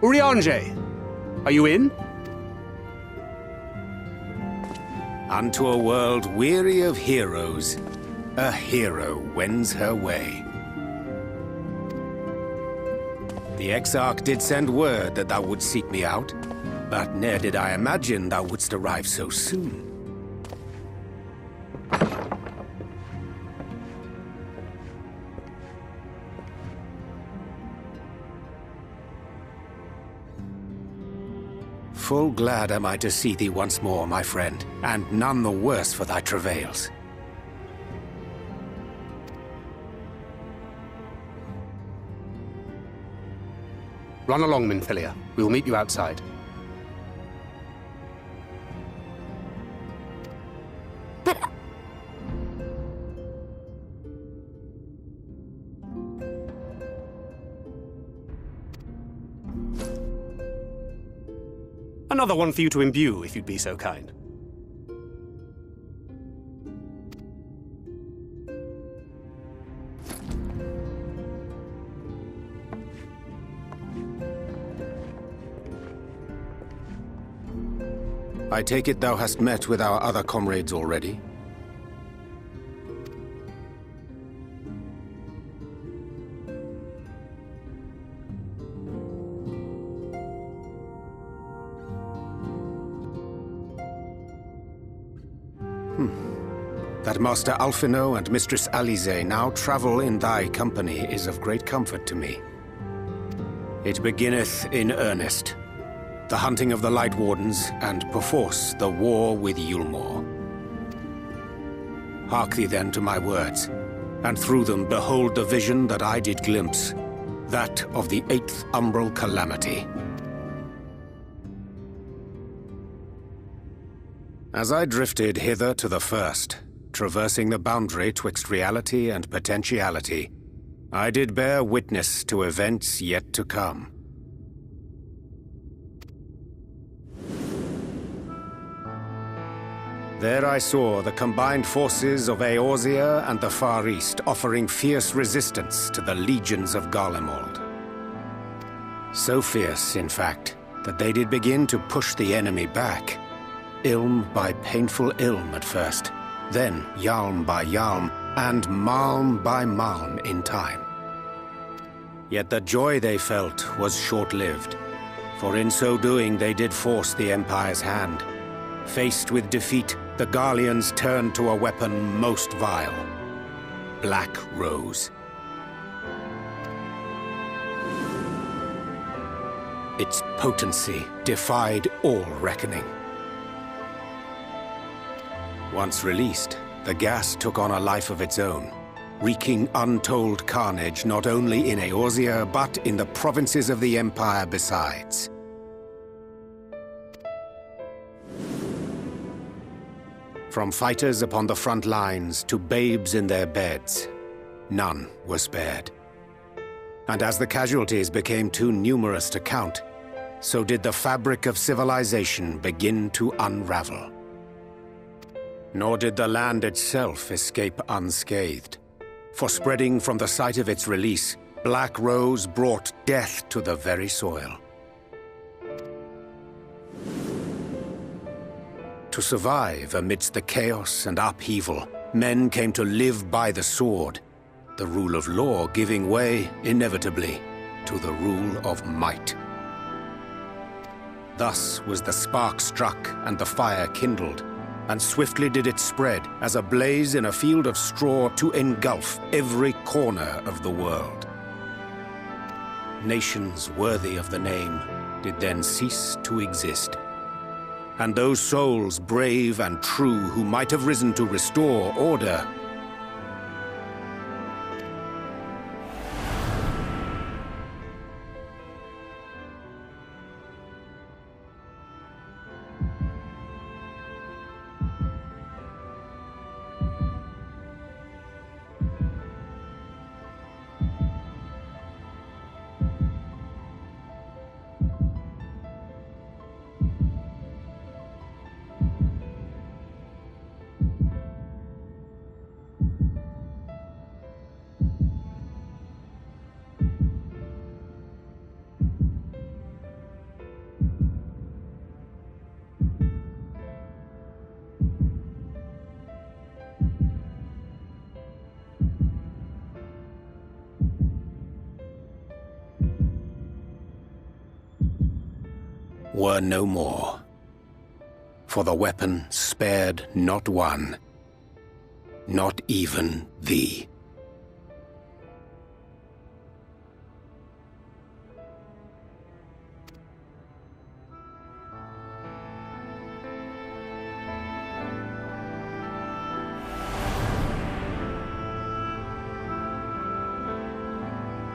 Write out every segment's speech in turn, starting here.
Urianger, are you in? Unto a world weary of heroes, a hero wends her way. The Exarch did send word that thou wouldst seek me out, but ne'er did I imagine thou wouldst arrive so soon. Full glad am I to see thee once more, my friend, and none the worse for thy travails. Run along, Minfilia. We will meet you outside. But... Another one for you to imbue, if you'd be so kind. I take it thou hast met with our other comrades already? That Master Alphino and Mistress Alize now travel in thy company is of great comfort to me. It beginneth in earnest. The hunting of the Light Wardens, and perforce the war with Yulmore. Hark thee then to my words, and through them behold the vision that I did glimpse, that of the 8th umbral calamity. As I drifted hither to the first, traversing the boundary twixt reality and potentiality, I did bear witness to events yet to come. There I saw the combined forces of Eorzea and the Far East offering fierce resistance to the legions of Garlemald. So fierce, in fact, that they did begin to push the enemy back. Ilm by painful ilm at first, then Yalm by Yalm, and Malm by Malm in time. Yet the joy they felt was short-lived, for in so doing they did force the Empire's hand. Faced with defeat, the Garleans turned to a weapon most vile: Black Rose. Its potency defied all reckoning. Once released, the gas took on a life of its own, wreaking untold carnage not only in Eorzea, but in the provinces of the Empire besides. From fighters upon the front lines to babes in their beds, none were spared. And as the casualties became too numerous to count, so did the fabric of civilization begin to unravel. Nor did the land itself escape unscathed, for spreading from the site of its release, Black Rose brought death to the very soil. To survive amidst the chaos and upheaval, men came to live by the sword, the rule of law giving way, inevitably, to the rule of might. Thus was the spark struck and the fire kindled, and swiftly did it spread as a blaze in a field of straw to engulf every corner of the world. Nations worthy of the name did then cease to exist. And those souls brave and true who might have risen to restore order were no more. For the weapon spared not one, not even thee.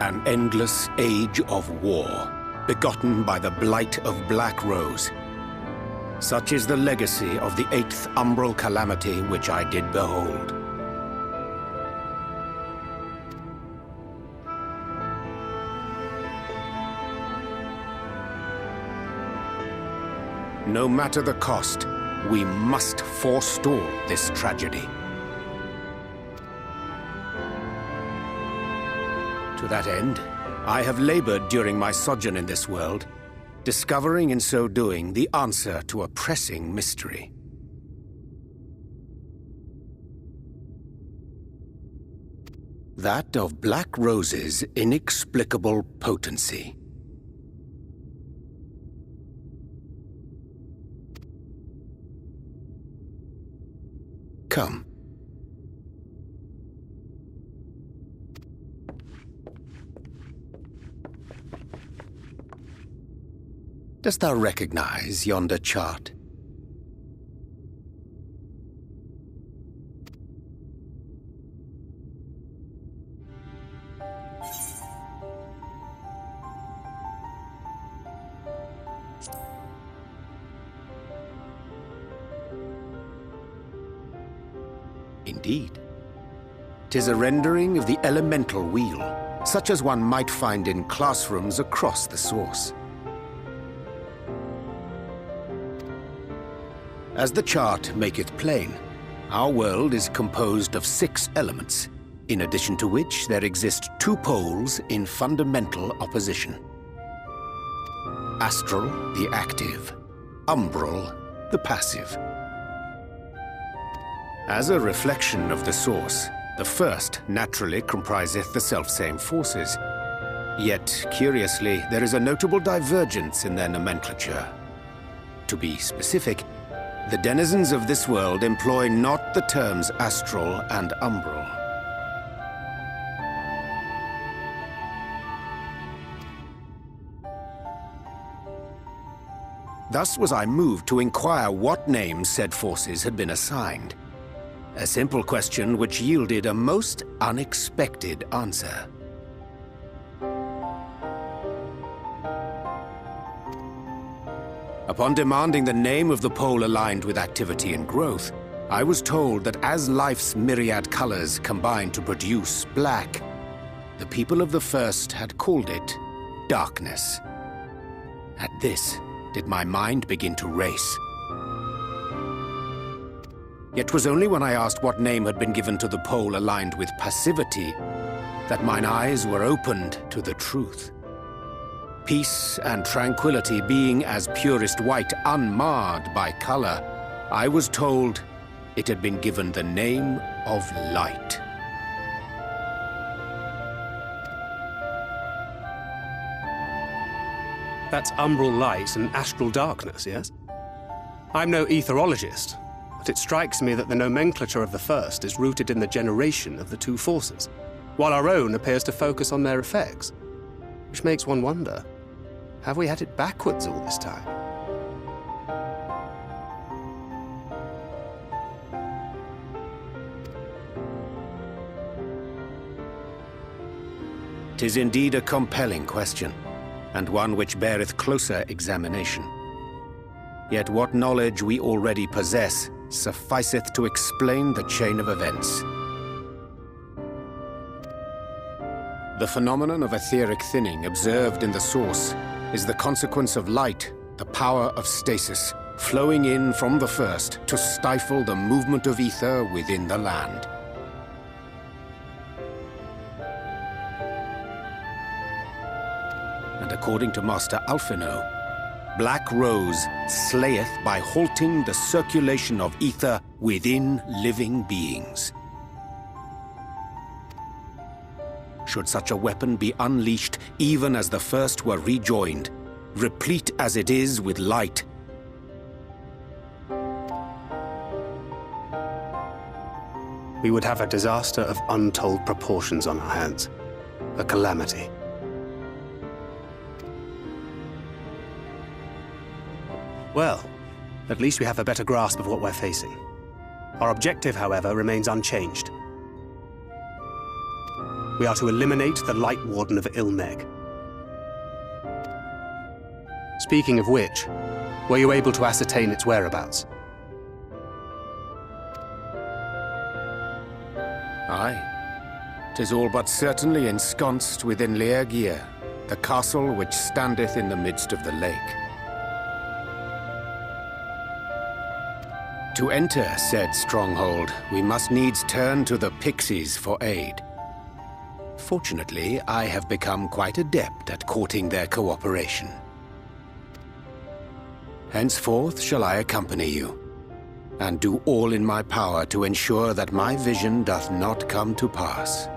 An endless age of war, begotten by the blight of Black Rose. Such is the legacy of the 8th umbral calamity which I did behold. No matter the cost, we must forestall this tragedy. To that end, I have labored during my sojourn in this world, discovering in so doing the answer to a pressing mystery. That of Black Rose's inexplicable potency. Come. Dost thou recognize yonder chart? Indeed. 'Tis a rendering of the elemental wheel, such as one might find in classrooms across the source. As the chart maketh plain, our world is composed of 6 elements, in addition to which there exist 2 poles in fundamental opposition. Astral, the active; umbral, the passive. As a reflection of the source, the first naturally compriseth the selfsame forces. Yet, curiously, there is a notable divergence in their nomenclature. To be specific, the denizens of this world employ not the terms astral and umbral. Thus was I moved to inquire what names said forces had been assigned. A simple question which yielded a most unexpected answer. Upon demanding the name of the pole aligned with activity and growth, I was told that as life's myriad colors combine to produce black, the people of the first had called it darkness. At this, did my mind begin to race. Yet 'twas only when I asked what name had been given to the pole aligned with passivity that mine eyes were opened to the truth. Peace and tranquility being as purest white, unmarred by color, I was told it had been given the name of light. That's umbral light and astral darkness, yes? I'm no etherologist, but it strikes me that the nomenclature of the first is rooted in the generation of the 2 forces, while our own appears to focus on their effects, which makes one wonder. Have we had it backwards all this time? "'Tis indeed a compelling question, and one which beareth closer examination. Yet what knowledge we already possess sufficeth to explain the chain of events. The phenomenon of etheric thinning observed in the source is the consequence of light, the power of stasis, flowing in from the first to stifle the movement of ether within the land. And according to Master Alphino, Black Rose slayeth by halting the circulation of ether within living beings. Should such a weapon be unleashed even as the first were rejoined, replete as it is with light. We would have a disaster of untold proportions on our hands. A calamity. Well, at least we have a better grasp of what we're facing. Our objective, however, remains unchanged. We are to eliminate the Light Warden of Ilmeg. Speaking of which, were you able to ascertain its whereabouts? Aye. 'Tis all but certainly ensconced within Reuniting, the castle which standeth in the midst of the lake. To enter said stronghold, we must needs turn to the pixies for aid. Fortunately, I have become quite adept at courting their cooperation. Henceforth shall I accompany you, and do all in my power to ensure that my vision doth not come to pass.